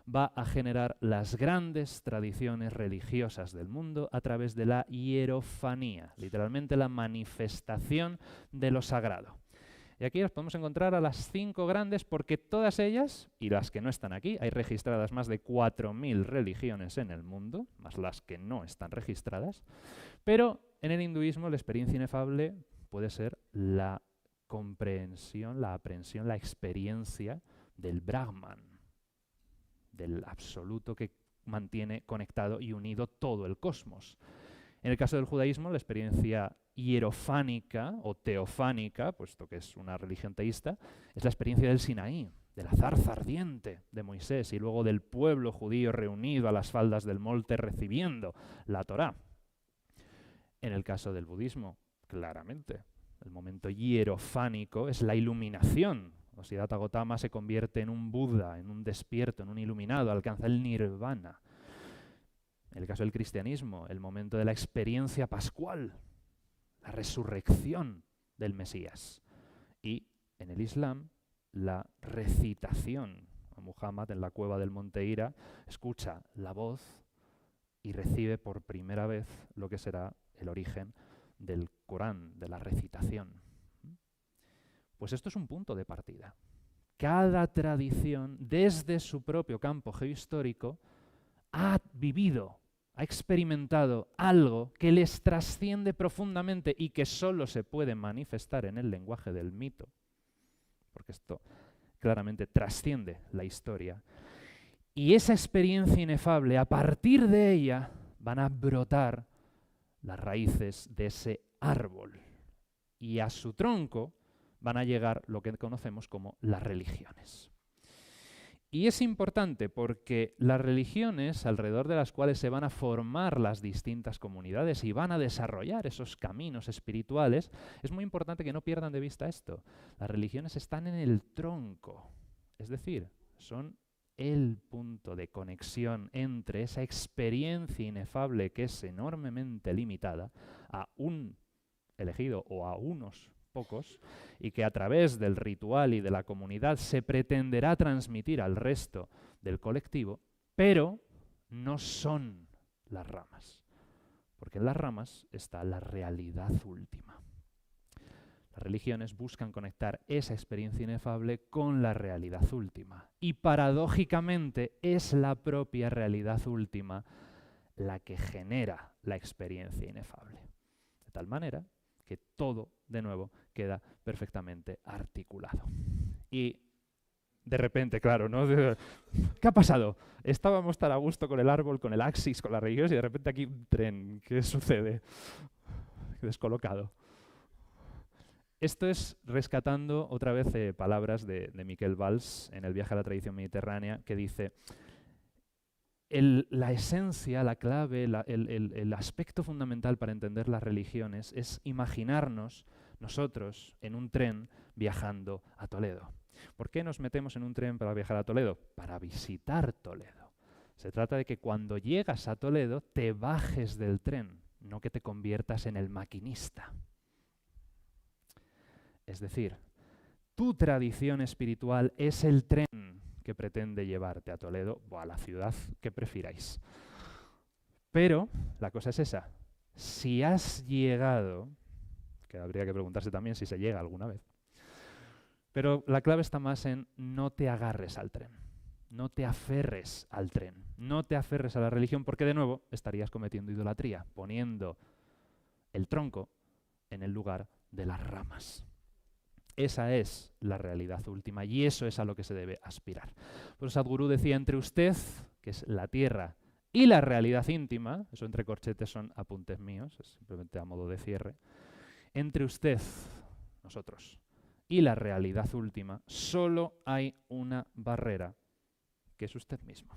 va a generar las grandes tradiciones religiosas del mundo a través de la hierofanía, literalmente la manifestación de lo sagrado. Y aquí las podemos encontrar a las 5 grandes porque todas ellas, y las que no están aquí, hay registradas más de 4.000 religiones en el mundo, más las que no están registradas, pero en el hinduismo la experiencia inefable puede ser la comprensión, la aprehensión, la experiencia del Brahman, del absoluto que mantiene conectado y unido todo el cosmos. En el caso del judaísmo, la experiencia hierofánica o teofánica, puesto que es una religión teísta, es la experiencia del Sinaí, de la zarza ardiente de Moisés y luego del pueblo judío reunido a las faldas del monte recibiendo la Torá. En el caso del budismo, claramente, el momento hierofánico es la iluminación, o Siddhartha Gautama se convierte en un Buda, en un despierto, en un iluminado, alcanza el nirvana. En el caso del cristianismo, el momento de la experiencia pascual, la resurrección del Mesías. Y en el Islam, la recitación. Muhammad en la cueva del Monte Hira escucha la voz y recibe por primera vez lo que será el origen del Corán, de la recitación. Pues esto es un punto de partida. Cada tradición, desde su propio campo geohistórico, ha vivido, ha experimentado algo que les trasciende profundamente y que solo se puede manifestar en el lenguaje del mito, porque esto claramente trasciende la historia. Y esa experiencia inefable, a partir de ella, van a brotar las raíces de ese árbol. Y a su tronco van a llegar lo que conocemos como las religiones. Y es importante porque las religiones, alrededor de las cuales se van a formar las distintas comunidades y van a desarrollar esos caminos espirituales, es muy importante que no pierdan de vista esto. Las religiones están en el tronco, es decir, son el punto de conexión entre esa experiencia inefable que es enormemente limitada a un elegido o a unos pocos, y que a través del ritual y de la comunidad se pretenderá transmitir al resto del colectivo, pero no son las ramas, porque en las ramas está la realidad última. Las religiones buscan conectar esa experiencia inefable con la realidad última, y paradójicamente es la propia realidad última la que genera la experiencia inefable, de tal manera que todo, de nuevo, queda perfectamente articulado. Y de repente, claro, ¿no? ¿Qué ha pasado? Estábamos tan a gusto con el árbol, con el axis, con las religiones, y de repente aquí un tren. ¿Qué sucede? Descolocado. Esto es rescatando otra vez palabras de Miquel Valls en El viaje a la tradición mediterránea, que dice: la esencia, la clave, el aspecto fundamental para entender las religiones es imaginarnos nosotros en un tren viajando a Toledo. ¿Por qué nos metemos en un tren para viajar a Toledo? Para visitar Toledo. Se trata de que cuando llegas a Toledo te bajes del tren, no que te conviertas en el maquinista. Es decir, tu tradición espiritual es el tren que pretende llevarte a Toledo o a la ciudad que prefiráis. Pero la cosa es esa: si has llegado, que habría que preguntarse también si se llega alguna vez, pero la clave está más en no te agarres al tren, no te aferres al tren, no te aferres a la religión, porque de nuevo estarías cometiendo idolatría, poniendo el tronco en el lugar de las ramas. Esa es la realidad última y eso es a lo que se debe aspirar. Pues Sadhguru decía: entre usted, que es la tierra, y la realidad íntima, eso entre corchetes son apuntes míos, es simplemente a modo de cierre, entre usted, nosotros, y la realidad última, solo hay una barrera, que es usted mismo.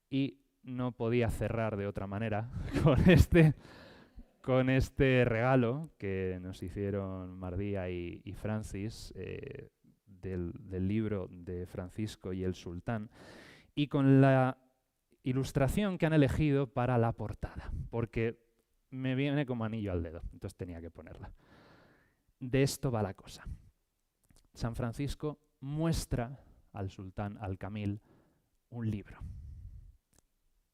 Y no podía cerrar de otra manera con este regalo que nos hicieron Mardía y Francis del libro de Francisco y el Sultán, y con la ilustración que han elegido para la portada, porque me viene como anillo al dedo, entonces tenía que ponerla. De esto va la cosa. San Francisco muestra al Sultán Al-Kamil un libro.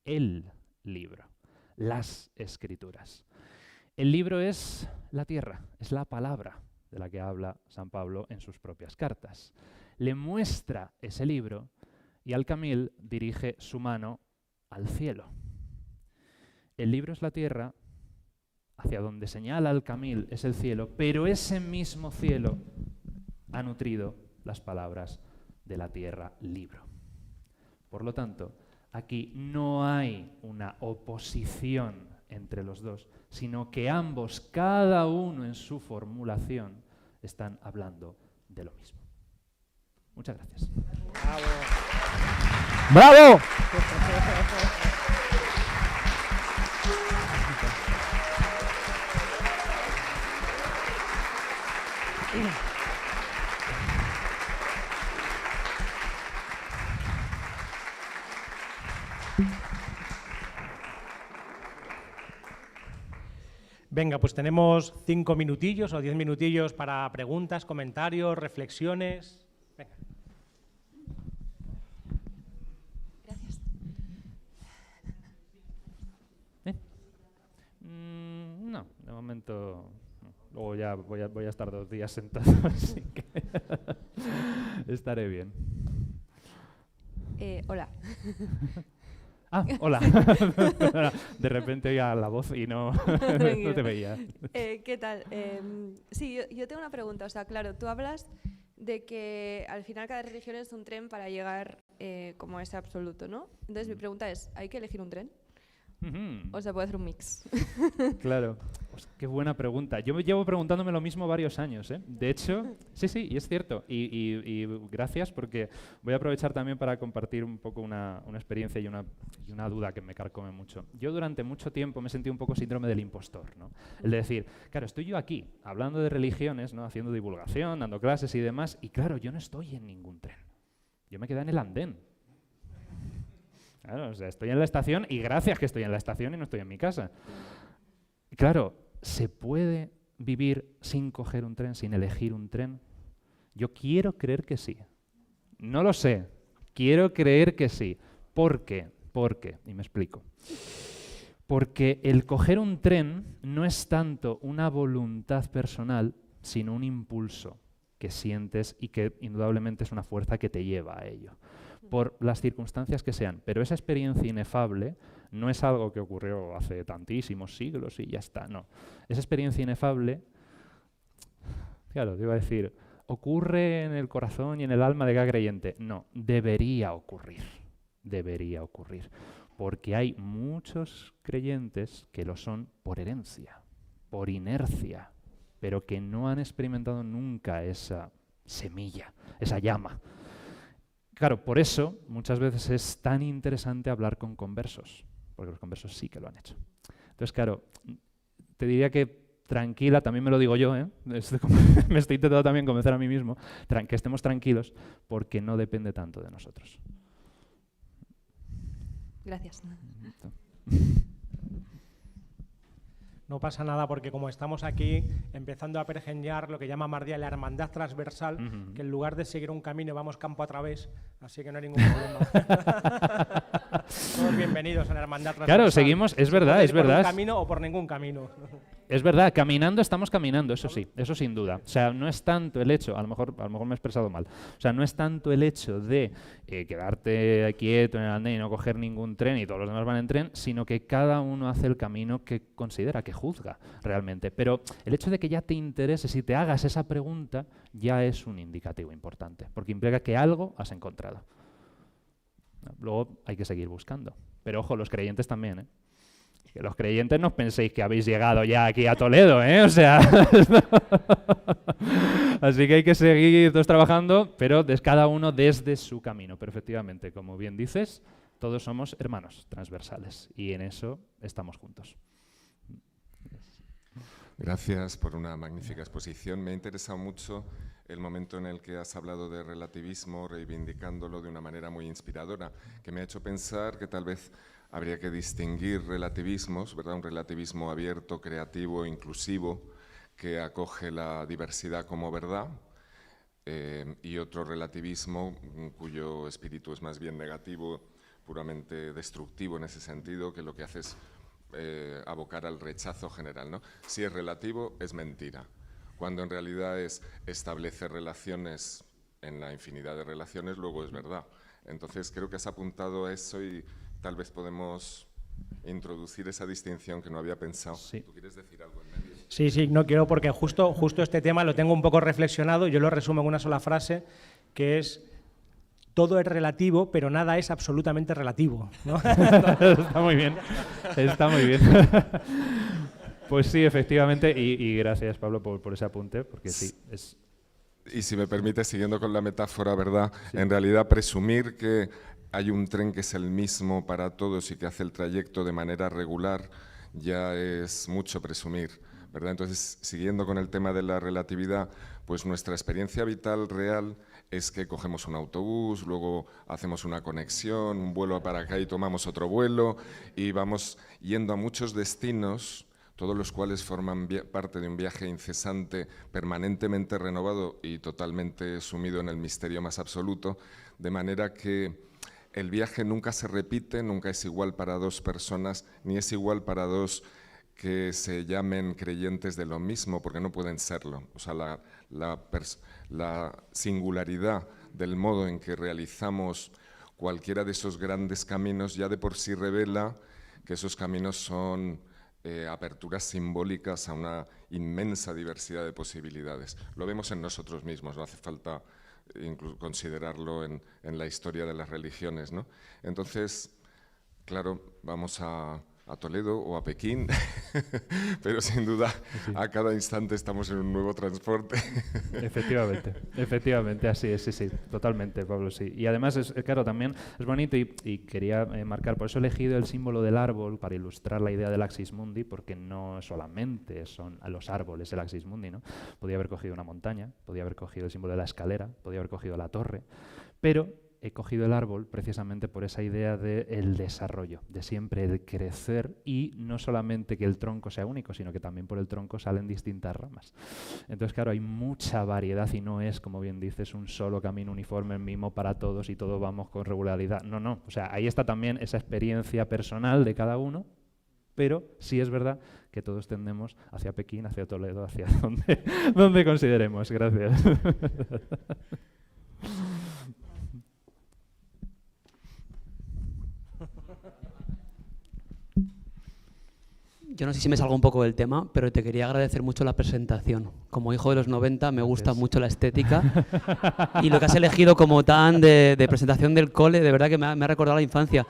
El libro. Las escrituras. El libro es la tierra, es la palabra de la que habla San Pablo en sus propias cartas. Le muestra ese libro y Al-Kamil dirige su mano al cielo. El libro es la tierra, hacia donde señala Al-Kamil es el cielo, pero ese mismo cielo ha nutrido las palabras de la tierra libro. Por lo tanto, aquí no hay una oposición entre los dos, sino que ambos, cada uno en su formulación, están hablando de lo mismo. Muchas gracias. ¡Bravo! ¡Bravo! Venga, pues tenemos 5 minutillos o 10 minutillos para preguntas, comentarios, reflexiones. Venga. Gracias. No, de momento no. Luego ya voy a estar 2 días sentado, así que estaré bien. Hola. Ah, hola. De repente oía la voz y no te veía. ¿Qué tal? Sí, yo tengo una pregunta. O sea, claro, tú hablas de que al final cada religión es un tren para llegar como a ese absoluto, ¿no? Entonces mi pregunta es, ¿hay que elegir un tren? ¿O se puede hacer un mix? Claro. Pues qué buena pregunta. Yo me llevo preguntándome lo mismo varios años, ¿eh? De hecho, sí, y es cierto. Y gracias, porque voy a aprovechar también para compartir un poco una experiencia y una duda que me carcome mucho. Yo durante mucho tiempo me sentí un poco síndrome del impostor, ¿no? El de decir, claro, estoy yo aquí, hablando de religiones, ¿no? Haciendo divulgación, dando clases y demás, y claro, yo no estoy en ningún tren. Yo me quedé en el andén. Claro, o sea, estoy en la estación y gracias que estoy en la estación y no estoy en mi casa. Claro, ¿se puede vivir sin coger un tren, sin elegir un tren? Yo quiero creer que sí. No lo sé. Quiero creer que sí. ¿Por qué? Y me explico. Porque el coger un tren no es tanto una voluntad personal, sino un impulso que sientes y que indudablemente es una fuerza que te lleva a ello, por las circunstancias que sean. Pero esa experiencia inefable no es algo que ocurrió hace tantísimos siglos y ya está, no. Esa experiencia inefable, claro, te iba a decir, ¿ocurre en el corazón y en el alma de cada creyente? No, debería ocurrir, porque hay muchos creyentes que lo son por herencia, por inercia, pero que no han experimentado nunca esa semilla, esa llama. Claro, por eso muchas veces es tan interesante hablar con conversos, porque los conversos sí que lo han hecho. Entonces, claro, te diría que tranquila, también me lo digo yo, me estoy intentando también convencer a mí mismo, que estemos tranquilos, porque no depende tanto de nosotros. Gracias. No pasa nada porque como estamos aquí empezando a pergeñar lo que llama Mardía la hermandad transversal, que en lugar de seguir un camino vamos campo a través, así que no hay ningún problema. Todos bienvenidos a la hermandad transversal. Claro, seguimos, es verdad. ¿Por un camino o por ningún camino? Es verdad, caminando estamos caminando, eso sí, eso sin duda. O sea, no es tanto el hecho, a lo mejor me he expresado mal, o sea, no es tanto el hecho de quedarte quieto en el andén y no coger ningún tren y todos los demás van en tren, sino que cada uno hace el camino que considera, que juzga realmente. Pero el hecho de que ya te intereses y te hagas esa pregunta ya es un indicativo importante, porque implica que algo has encontrado. Luego hay que seguir buscando. Pero ojo, los creyentes también, ¿eh? Que los creyentes no penséis que habéis llegado ya aquí a Toledo, ¿eh? O sea, así que hay que seguir todos trabajando, pero cada uno desde su camino. Pero efectivamente, como bien dices, todos somos hermanos transversales y en eso estamos juntos. Gracias por una magnífica exposición. Me ha interesado mucho el momento en el que has hablado de relativismo, reivindicándolo de una manera muy inspiradora, que me ha hecho pensar que tal vez habría que distinguir relativismos, ¿verdad? Un relativismo abierto, creativo, inclusivo, que acoge la diversidad como verdad, y otro relativismo cuyo espíritu es más bien negativo, puramente destructivo en ese sentido, que lo que hace es abocar al rechazo general, ¿no? Si es relativo, es mentira, cuando en realidad es establecer relaciones en la infinidad de relaciones, luego es verdad. Entonces creo que has apuntado a eso y tal vez podemos introducir esa distinción que no había pensado. Sí. ¿Tú quieres decir algo en medio? Sí, no quiero porque justo este tema lo tengo un poco reflexionado, yo lo resumo en una sola frase, que es: todo es relativo, pero nada es absolutamente relativo, ¿no? Está muy bien, está muy bien. Pues sí, efectivamente, y gracias, Pablo, por ese apunte, porque sí, es... Y si me permite, siguiendo con la metáfora, ¿verdad? Sí. En realidad, presumir que hay un tren que es el mismo para todos y que hace el trayecto de manera regular ya es mucho presumir, ¿verdad? Entonces, siguiendo con el tema de la relatividad, pues nuestra experiencia vital real es que cogemos un autobús, luego hacemos una conexión, un vuelo para acá y tomamos otro vuelo y vamos yendo a muchos destinos todos los cuales forman parte de un viaje incesante, permanentemente renovado y totalmente sumido en el misterio más absoluto, de manera que el viaje nunca se repite, nunca es igual para dos personas, ni es igual para dos que se llamen creyentes de lo mismo, porque no pueden serlo. O sea, la singularidad del modo en que realizamos cualquiera de esos grandes caminos ya de por sí revela que esos caminos son aperturas simbólicas a una inmensa diversidad de posibilidades. Lo vemos en nosotros mismos, no hace falta incluso considerarlo en la historia de las religiones, ¿no? Entonces, claro, vamos a Toledo o a Pekín, pero sin duda a cada instante estamos en un nuevo transporte. Efectivamente, así es, sí, totalmente, Pablo, sí. Y además, claro, también es bonito y quería marcar, por eso he elegido el símbolo del árbol para ilustrar la idea del Axis Mundi, porque no solamente son los árboles el Axis Mundi, ¿no? Podía haber cogido una montaña, podía haber cogido el símbolo de la escalera, podía haber cogido la torre, pero he cogido el árbol precisamente por esa idea del desarrollo, de siempre el crecer y no solamente que el tronco sea único, sino que también por el tronco salen distintas ramas. Entonces, claro, hay mucha variedad y no es, como bien dices, un solo camino uniforme, mismo para todos y todos vamos con regularidad. No. O sea, ahí está también esa experiencia personal de cada uno, pero sí es verdad que todos tendemos hacia Pekín, hacia Toledo, hacia donde consideremos. Gracias. Yo no sé si me salgo un poco del tema, pero te quería agradecer mucho la presentación. Como hijo de los 90 me gusta mucho la estética y lo que has elegido como tan de presentación del cole, de verdad que me ha recordado la infancia.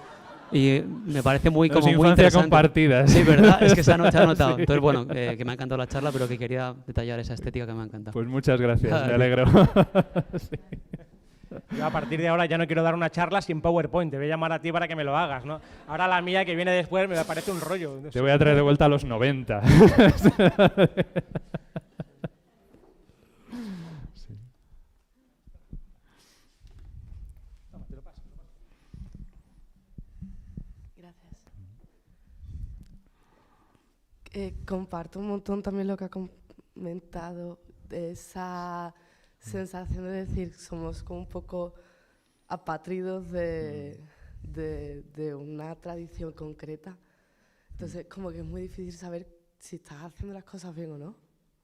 Y me parece muy interesante. Compartida. Sí, ¿verdad? Es que se ha notado. Entonces, bueno, que me ha encantado la charla, pero que quería detallar esa estética que me ha encantado. Pues muchas gracias, me alegro. Sí. Yo a partir de ahora ya no quiero dar una charla sin PowerPoint, te voy a llamar a ti para que me lo hagas, ¿no? Ahora la mía que viene después me parece un rollo. Te voy a traer de vuelta a los 90. Sí. Gracias. Comparto un montón también lo que ha comentado, de esa sensación de decir somos como un poco apátridos de una tradición concreta. Entonces, como que es muy difícil saber si estás haciendo las cosas bien o no.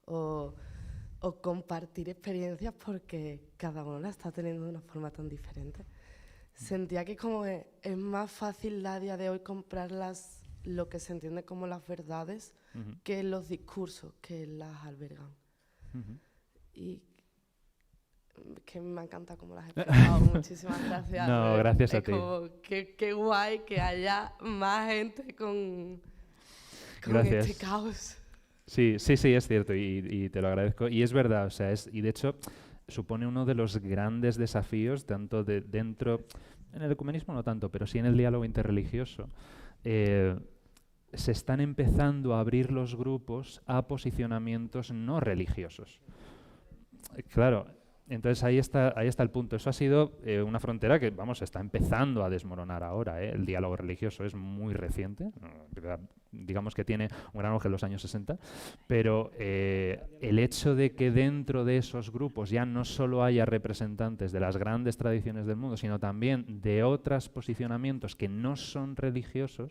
O compartir experiencias porque cada uno la está teniendo de una forma tan diferente. Sentía que como es más fácil a día de hoy comprar lo que se entiende como las verdades que los discursos que las albergan. Y que me encanta cómo las has explicado. Muchísimas gracias. No, gracias a ti. Como, qué guay que haya más gente con Gracias. este caos. Sí, es cierto y te lo agradezco. Y es verdad, o sea, y de hecho supone uno de los grandes desafíos, tanto dentro, en el ecumenismo no tanto, pero sí en el diálogo interreligioso. Se están empezando a abrir los grupos a posicionamientos no religiosos. Claro. Entonces ahí está el punto. Eso ha sido una frontera que, se está empezando a desmoronar ahora. El diálogo religioso es muy reciente, digamos que tiene un gran auge en los años 60, pero el hecho de que dentro de esos grupos ya no solo haya representantes de las grandes tradiciones del mundo, sino también de otros posicionamientos que no son religiosos,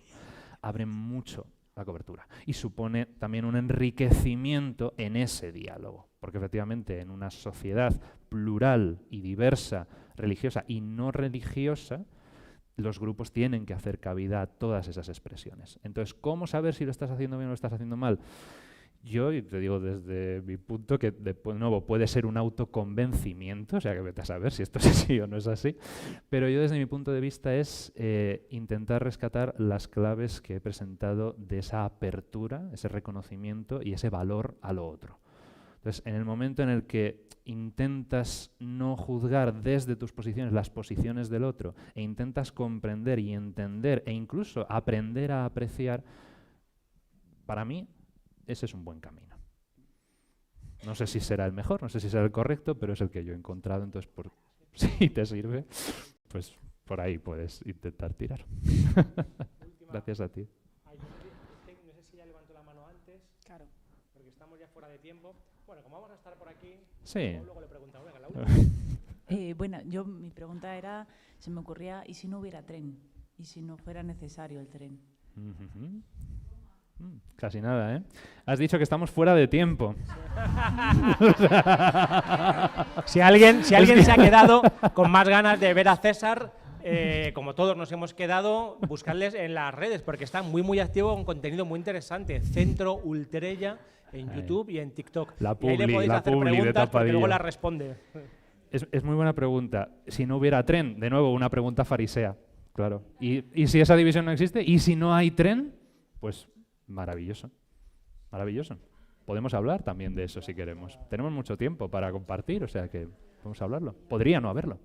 abre mucho la cobertura y supone también un enriquecimiento en ese diálogo, porque efectivamente en una sociedad plural y diversa, religiosa y no religiosa, los grupos tienen que hacer cabida a todas esas expresiones. Entonces, ¿cómo saber si lo estás haciendo bien o lo estás haciendo mal? Yo te digo desde mi punto que, de nuevo, puede ser un autoconvencimiento, o sea, que vete a saber si esto es así o no es así, pero yo desde mi punto de vista es intentar rescatar las claves que he presentado de esa apertura, ese reconocimiento y ese valor a lo otro. Entonces, en el momento en el que intentas no juzgar desde tus posiciones las posiciones del otro e intentas comprender y entender e incluso aprender a apreciar, para mí, ese es un buen camino. No sé si será el mejor, no sé si será el correcto, pero es el que yo he encontrado. Entonces, si te sirve, pues por ahí puedes intentar tirar. Gracias a ti. No sé si ya levantó la mano antes. fuera de tiempo. Bueno, como vamos a estar por aquí, Sí. luego le preguntamos. Venga, la última. Bueno, mi pregunta era, se me ocurría, ¿y si no hubiera tren? ¿Y si no fuera necesario el tren? Casi nada, ¿eh? Has dicho que estamos fuera de tiempo. Si alguien se ha quedado con más ganas de ver a César, como todos nos hemos quedado, buscarles en las redes, porque está muy activo con contenido muy interesante. Centro Ultrella en YouTube y en TikTok. La Y ahí le publi, podéis la hacer publi de preguntas porque Tapadillo. luego las responde. Es muy buena pregunta. Si no hubiera tren, de nuevo, una pregunta farisea, claro. ¿Y si esa división no existe? ¿Y si no hay tren? Pues maravilloso, maravilloso. Podemos hablar también de eso si queremos. Tenemos mucho tiempo para compartir, o sea que podemos hablarlo. Podría no haberlo.